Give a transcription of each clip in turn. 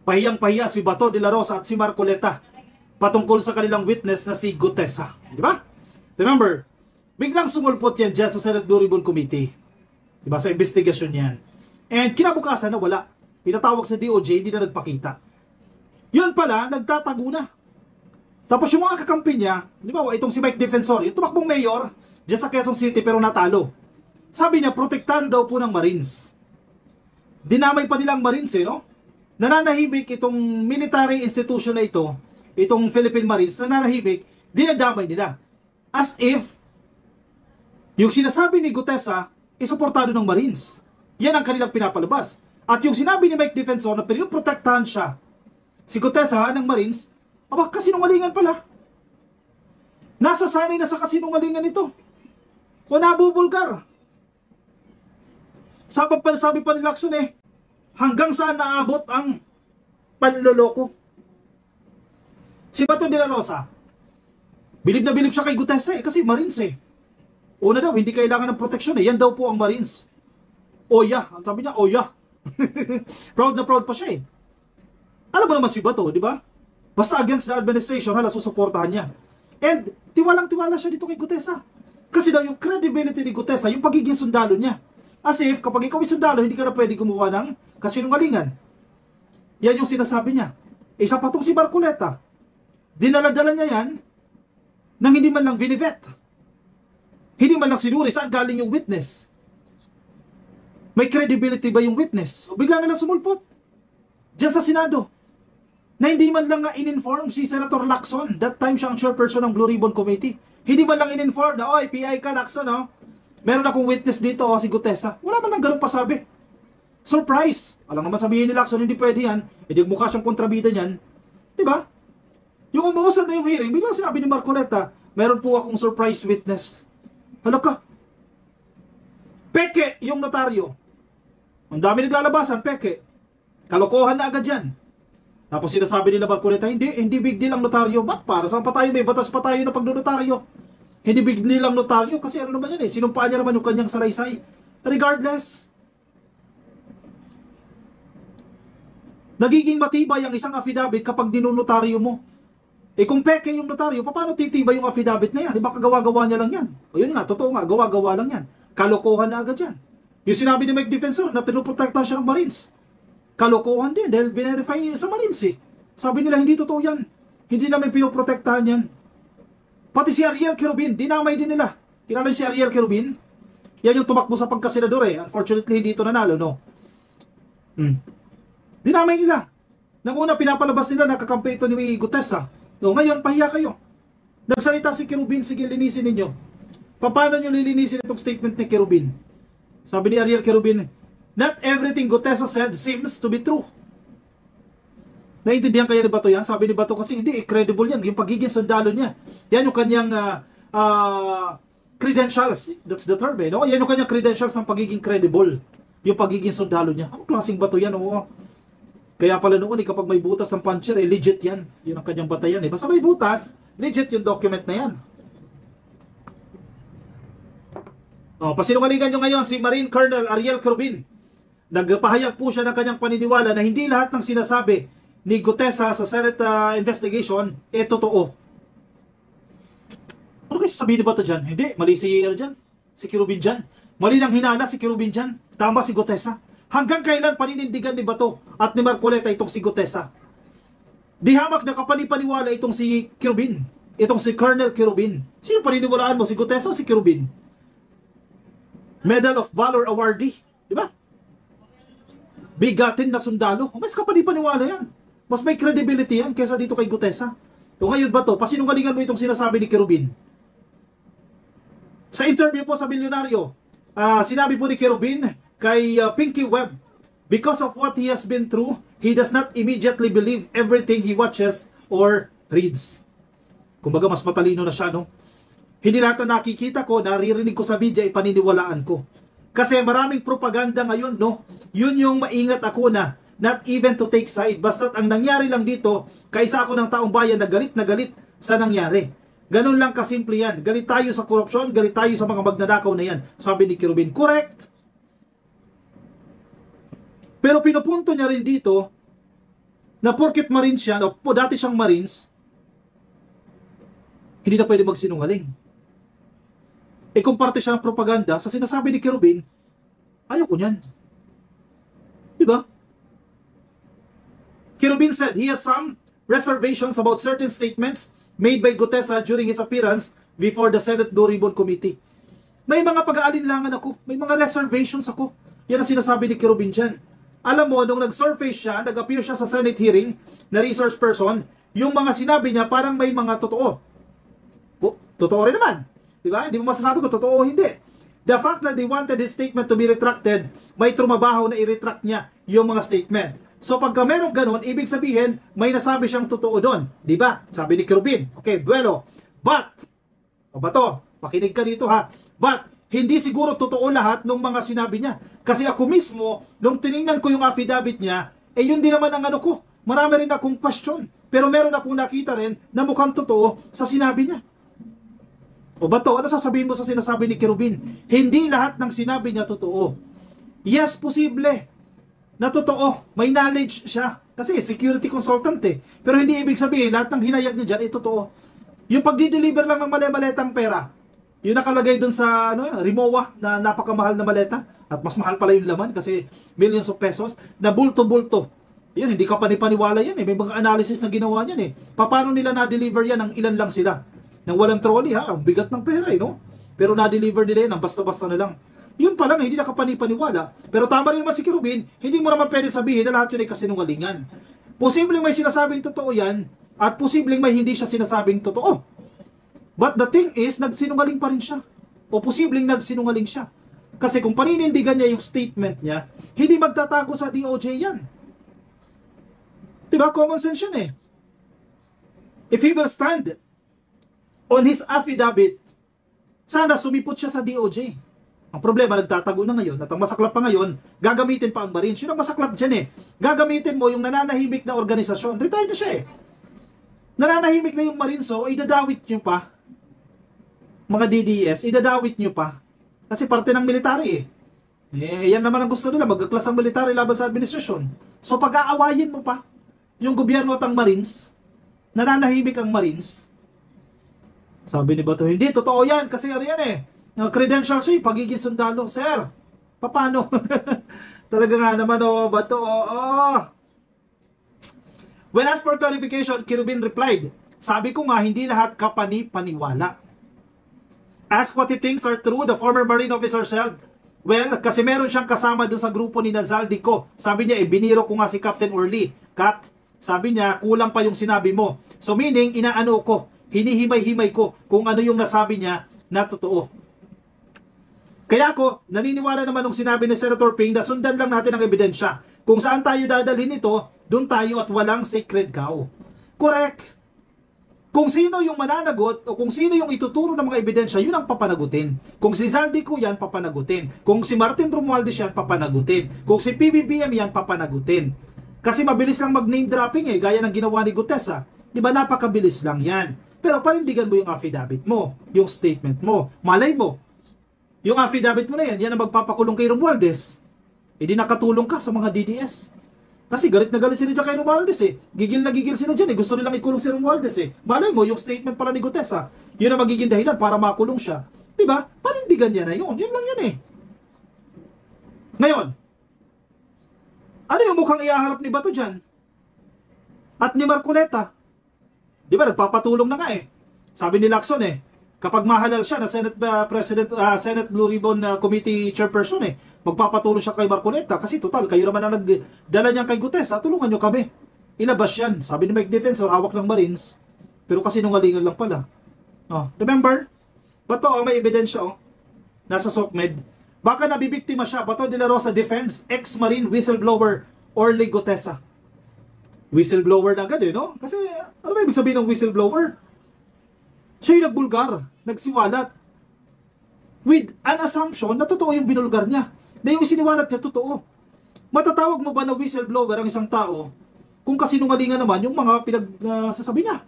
Pahiyang-pahiya si Bato de la Rosa at si Marcoleta patungkol sa kanilang witness na si Gutesa. Di ba? Remember, biglang sumulpot yan dyan sa Senate Blue Ribbon Committee. Di ba? Sa investigasyon yan. And kinabukasan na wala. Pinatawag sa DOJ, hindi na nagpakita. Yun pala, nagtatago na. Tapos yung mga kakampi niya, di ba, itong si Mike Defensor, yung tumakbong mayor, dyan sa Quezon City pero natalo. Sabi niya, protektado daw po ng Marines. Dinamay pa nilang Marines no? Nananahimik itong military institution na ito, itong Philippine Marines, nananahimik, dinadamay nila. As if, yung sinasabi ni Gutesa, isuportado ng Marines. Yan ang kanilang pinapalabas. At yung sinabi ni Mike Defensor na pinoprotektahan siya, si Gutesa ng Marines, aba, kasinungalingan pala. Nasasanay na sa kasinungalingan ito. O nabubulgar. Sabi pa ni Lacson hanggang saan naabot ang panloloko. Si Bato de la Rosa, bilib na bilib siya kay Gutesa kasi Marines Una daw, hindi kailangan ng proteksyon Yan daw po ang Marines. Oya, ang sabi niya, oya. Proud na proud pa siya Alam mo naman si Bato, di ba? Basta against the administration, susuportahan niya. And tiwalang-tiwala siya dito kay Gutesa. Kasi daw yung credibility ni Gutesa, yung pagiging sundalo niya. As if, kapag ikaw ay sundalo, hindi ka na pwede gumawa ng kasinungalingan. Yan yung sinasabi niya. Isa pa itong si Marcoleta. Dinala-dala niya yan nang hindi man lang vinivet. Hindi man lang sinuri saan galing yung witness. May credibility ba yung witness? O bigla na lang sumulpot. Diyan sa Senado. Na hindi man lang in-inform si Senator Lacson. That time siya ang chairperson ng Blue Ribbon Committee. Hindi man lang in-inform na, oy, PI ka Lacson, meron akong witness dito, si Gutesa. Wala man lang ganun pasabi. Surprise! Alam naman sabihin ni Lacson, hindi pwede yan. Hindi mukha siyang kontrabida niyan. Diba? Yung umuusad na yung hearing, biglang sinabi ni Marcoleta, meron po akong surprise witness. Hala ka? Peke yung notaryo. Ang dami naglalabasan, peke. Kalokohan na agad yan. Tapos sinasabi nila Marcoleta, hindi big deal ang notaryo. Ba't para saan pa tayo? May batas pa tayo na pagnotaryo. Hindi big deal ang notaryo kasi ano naman yan sinumpaan niya naman yung kanyang salaysay. Regardless, nagiging matibay ang isang affidavit kapag dinunotaryo mo. Kung peke yung notaryo, paano titibay yung affidavit na yan? Baka gawa-gawa niya lang yan. O yun nga, totoo nga, gawa-gawa lang yan. Kalokohan na agad yan. Yung sinabi ni Mike Defensor na pinoprotektahan siya ng Marines. Kalokohan din dahil binerify sa Marines Sabi nila hindi totoo yan. Hindi namin pinoprotektahan yan. Pati si Ariel Querubin, dinamay din nila. Kilala si Ariel Querubin? Yan yung tumakbo sa pagkasenador Unfortunately, hindi ito nanalo, no? Dinamay nila. Nang una, pinapalabas nila nakakampi ito ni Gutesa. No, ngayon, pahiya kayo. Nagsalita si Querubin, sige, linisin ninyo. Paano nyo lilinisin itong statement ni Querubin? Sabi ni Ariel Querubin, not everything Gutesa said seems to be true. Naintindihan kaya ni Bato yan? Sabi ni Bato kasi hindi, credible yan. Yung pagiging sundalo niya. Yan yung kanyang credentials. That's the term no? Yan yung kanyang credentials ng pagiging credible. Yung pagiging sundalo niya. Anong klaseng Bato yan? Kaya pala noon kapag may butas ng puncher, legit yan. Yun ang kanyang batayan Basta may butas, legit yung document na yan. Pasinungalingan nyo ngayon si Marine Colonel Ariel Querubin. Nagpahayag po siya ng kanyang paniniwala na hindi lahat ng sinasabi ni Gutesa sa Senate investigation, totoo. Ano kasi sabihin ni Bato dyan? Hindi, mali si Querubin dyan. Mali ng hinala si Querubin dyan. Tama si Gutesa. Hanggang kailan paninindigan ni Bato at ni Marcoleta itong si Gutesa? Di hamak na kapanipaniwala itong si Querubin. Itong si Colonel Querubin. Sino paniniwalaan mo? Si Gutesa o si Querubin? Medal of Valor awardee. Di ba? Bigatin na sundalo. Mas kapanipaniwala yan. Mas may credibility yan kaysa dito kay Gutesa. O ngayon ba to? Pasinungalingan mo itong sinasabi ni Querubin. Sa interview po sa Milyonaryo, sinabi po ni Querubin kay Pinky Webb, because of what he has been through, he does not immediately believe everything he watches or reads. Kumbaga mas matalino na siya, no? Hindi lahat na nakikita ko, naririnig ko sa media, ipaniniwalaan ko. Kasi maraming propaganda ngayon, no? Yun yung maingat ako na not even to take side. Basta't ang nangyari lang dito, kaisa ako ng taong bayan na galit sa nangyari. Ganun lang kasimple yan. Galit tayo sa korupsyon, galit tayo sa mga magnanakaw na yan. Sabi ni Querubin, correct. Pero pinupunto niya rin dito na porket Marines siya, o dati siyang Marines, hindi na pwede magsinungaling. Kung parte siya ng propaganda, sa sinasabi ni Kerubin, ayaw ko niyan. Diba? Kerubin said he has some reservations about certain statements made by Gutesa during his appearance before the Senate Blue Ribbon Committee. May mga pag-aalinlangan ako, may mga reservations ako. Yan ang sinasabi ni Kerubin dyan. Alam mo, nung nag-surface siya, nag-appear siya sa Senate hearing na resource person, yung mga sinabi niya parang may mga totoo. Totoo rin naman. Diba? Hindi mo masasabi ko totoo o hindi. The fact that they wanted his statement to be retracted, may trumabaho na i-retract niya yung mga statement. So pagka merong ganun, ibig sabihin, may nasabi siyang totoo doon. Diba? Sabi ni Kerubin. Okay, bueno. But, o ba to? Makinig ka dito ha. But, hindi siguro totoo lahat ng mga sinabi niya. Kasi ako mismo, nung tinignan ko yung affidavit niya, yun din naman ang ano ko. Marami rin akong question. Pero meron akong nakita rin na mukhang totoo sa sinabi niya. O ba to? Ano sasabihin mo sa sinasabi ni Kerubin? Hindi lahat ng sinabi niya totoo. Yes, posible na totoo. May knowledge siya. Kasi security consultant eh. Pero hindi ibig sabihin lahat ng hinayag niya dyan totoo. Yung pagdi-deliver lang ng mali-maletang pera, yung nakalagay dun sa Rimowa na napakamahal na maleta at mas mahal pala yung laman kasi millions of pesos na bulto-bulto. Yan, hindi ka panipaniwala yan eh. May mga analysis na ginawa niyan eh. Paano nila na-deliver yan ng ilan lang sila? Nang walang trolley ha, ang bigat ng pera eh, no? Pero na-deliver nila yan, basta-basta na lang. Yun pa lang, hindi na ka panipaniwala. Pero tama rin naman si Kerubin, hindi mo naman pwede sabihin na lahat yun ay kasinungalingan. Posibleng may sinasabing totoo yan at posibleng may hindi siya sinasabing totoo. But the thing is, nagsinungaling pa rin siya. O posibleng nagsinungaling siya. Kasi kung paninindigan niya yung statement niya, hindi magtatago sa DOJ yan. Diba? Common sense yan eh. If he will stand on his affidavit, sana sumipot siya sa DOJ. Ang problema, nagtatago na ngayon. At ang masaklap pa ngayon, gagamitin pa ang Marines. Yun ang masaklap dyan eh. Gagamitin mo yung nananahimik na organisasyon. Retired na siya eh. Nananahimik na yung Marines, so idadawit nyo pa. Mga DDS, idadawit nyo pa. Kasi parte ng military eh. Yan naman ang gusto nila, magkaklas ang military laban sa administrasyon. So pag-aawayin mo pa yung gobyerno at ang Marines, nananahimik ang Marines. Sabi ni Bato, hindi, totoo yan. Kasi ano yan eh, credential siya, pagiging sundalo. Sir, paano? Talaga nga naman, Bato, When asked for clarification, Kerubin replied, sabi ko nga, hindi lahat kapani-paniwala. Ask what he thinks are true, the former Marine officer said, well, kasi meron siyang kasama dun sa grupo ni Nazaldico. Sabi niya, biniro ko nga si Captain Orly. Kat, sabi niya, kulang pa yung sinabi mo. So meaning, inaano ko, hinihimay-himay ko kung ano yung nasabi niya na totoo. Kaya ako, naniniwala naman nung sinabi ni Senator Ping na sundan lang natin ang ebidensya. Kung saan tayo dadalhin ito, doon tayo at walang sacred cow. Correct. Kung sino yung mananagot o kung sino yung ituturo ng mga ebidensya, yun ang papanagutin. Kung si Zaldico yan, papanagutin. Kung si Martin Romualdez yan, papanagutin. Kung si PBBM yan, papanagutin. Kasi mabilis lang mag-name dropping eh, gaya ng ginawa ni Gutesa. Diba, napakabilis lang yan. Pero panindigan mo yung affidavit mo, yung statement mo. Malay mo, yung affidavit mo na yan, yan ang magpapakulong kay Romualdez. Di nakatulong ka sa mga DDS. Kasi galit na galit sila dyan kay Romualdez eh. Gigil na gigil sila dyan eh. Gusto nilang ikulong si Romualdez eh. Malay mo, yung statement pala ni Gutesa, yun ang magiging dahilan para makulong siya. Diba? Panindigan niya na yun. Yun lang yun eh. Ngayon, ano yung mukhang iaharap ni Bato dyan? At ni Marcoleta? Diba? Nagpapatulong na nga eh. Sabi ni Lacson eh, kapag mahalal siya na Senate President, Senate Blue Ribbon Committee Chairperson eh, magpapatulong siya kay Marcoleta kasi total, kayo naman ang nagdala niyan kay Gutesa, tulungan nyo kami. Ilabas yan. Sabi ni Mike Defensor, hawak ng Marines, pero kasi nungalingan lang pala. Remember? Bato, may ebidensya nasa SOCMED. Baka nabibiktima siya. Bato de la Rosa defends ex-Marine whistleblower Orly Gutesa. Whistleblower na agad eh, no? Kasi, ano ba ibig sabihin ng whistleblower? Siya yung nagbulgar, nagsiwalat. With an assumption na totoo yung binulgar niya. Na yung isiniwalat niya, totoo. Matatawag mo ba na whistleblower ang isang tao kung kasinungalingan naman yung mga pinagsasabi niya?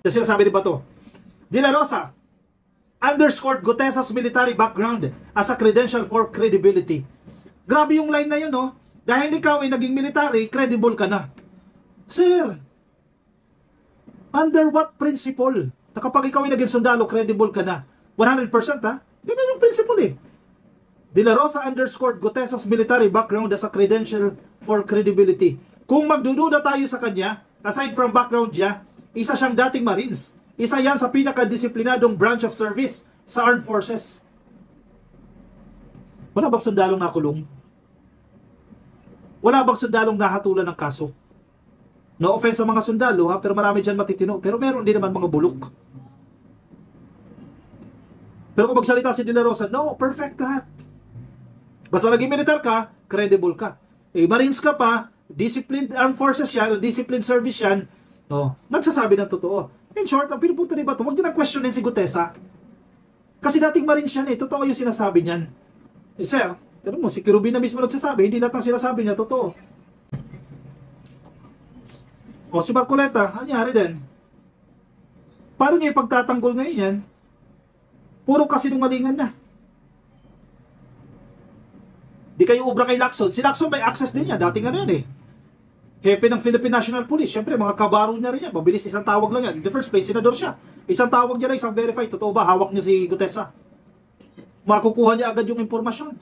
Kasi sabi ni Bato, De La Rosa underscored Gutesa's military background as a credential for credibility. Grabe yung line na yun, no? Dahil ikaw ay naging military, credible ka na. Sir, under what principle? Na kapag ikaw ay naging sundalo, credible ka na. 100% ha? Ganyan yung principle eh. De La Rosa underscored Gutes's military background as a credential for credibility. Kung magdududa tayo sa kanya, aside from background niya, isa siyang dating Marines. Isa yan sa pinakadisiplinadong branch of service sa Armed Forces. Wala bang sundalong nakulong? Wala bang sundalong nahatulan ng kaso? No offense sa mga sundalo ha, pero marami dyan matitino. Pero meron din naman mga bulok. Pero kung magsalita si De La Rosa, no, perfect lahat. Basta naging militar ka, credible ka. Eh, Marines ka pa, disciplined armed forces yan, o disciplined service yan, no, nagsasabi ng totoo. In short, ang pinupunta ni Bato, huwag din ang questionin si Gutesa. Kasi dating Marines yan eh, totoo yung sinasabi niyan. Eh, sir, pero mo, si Kirubin na mismo nagsasabi, hindi lahat ng sinasabi niya, totoo. O si Marcoleta, anyari din. Paano niya ipagtatanggol ngayon yan? Puro kasinungalingan na. Di kayo ubra kay Lacson. Si Lacson may access din yan. Dating ano yan eh. Hepe ng Philippine National Police. Siyempre, mga kabaro niya rin yan. Mabilis, isang tawag lang yan. In the first place, senador siya. Isang tawag niya lang, isang verify. Totoo ba? Hawak niya si Gutesa. Makukuha niya agad yung impormasyon.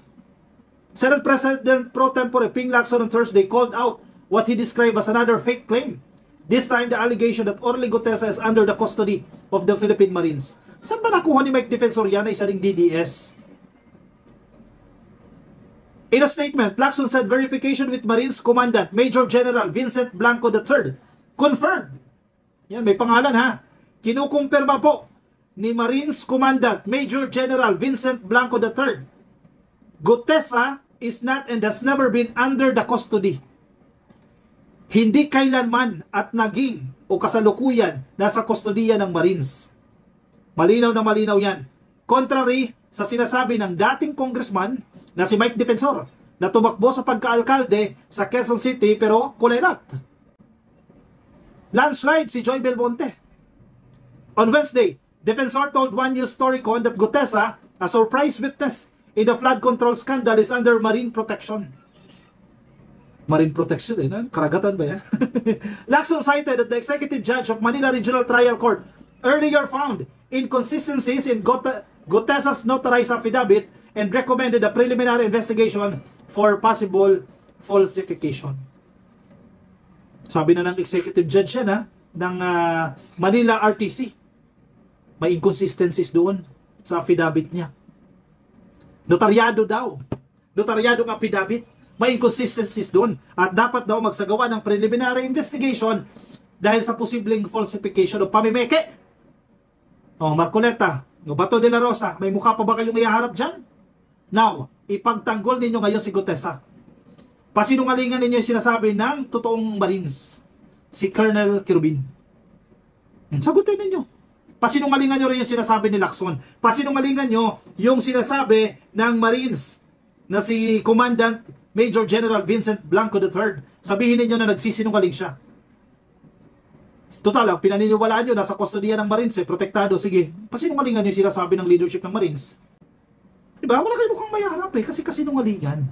Senate President Pro Tempore Ping Lacson on Thursday called out what he described as another fake claim. This time, the allegation that Orly Gutesa is under the custody of the Philippine Marines. Saan ba nakuha ni Mike Defensor yan na isa ring DDS? In a statement, Lacson said verification with Marines Commandant Major General Vincent Blanco III confirmed. Yan, may pangalan ha. Kinukumpirma po ni Marines Commandant Major General Vincent Blanco III. Gutesa is not and has never been under the custody. Hindi kailanman at naging o kasalukuyan nasa kustodiya ng Marines. Malinaw na malinaw yan. Contrary sa sinasabi ng dating congressman na si Mike Defensor na tumakbo sa pagka-alkalde sa Quezon City pero kulelat. Landslide si Joy Belmonte. On Wednesday, Defensor told One News Storycon that Gutesa, a surprise witness in the flood control scandal, is under Marine protection. Marine protection eh, karagatan ba yan? Lacson cited that the executive judge of Manila Regional Trial Court earlier found inconsistencies in Gutesa's notarized affidavit and recommended a preliminary investigation for possible falsification. Sabi na ng executive judge yan ha, ng Manila RTC. May inconsistencies doon sa affidavit niya. Notaryado daw. Notaryadong affidavit. May inconsistencies doon at dapat daw magsagawa ng preliminary investigation dahil sa posibleng falsification o pamimeke. O, Marcoleta, o Bato de la Rosa, may mukha pa ba kayong ihaharap dyan? Now, ipagtanggol ninyo ngayon si Gutesa. Pasinungalingan ninyo yung sinasabi ng totoong Marines, si Colonel Kirubin. Sagutin ninyo. Pasinungalingan nyo rin yung sinasabi ni Lacson. Pasinungalingan nyo yung sinasabi ng Marines na si Commandant Major General Vincent Blanco III. Sabihin niyo na nagsisinungaling siya. Total, ang pinaniniwalaan nyo, nasa kustodiya ng Marines, protektado. Sige, pasinungalingan nyo sila sabi ng leadership ng Marines. Diba? Wala kayo mukhang may harap kasi kasinungalingan.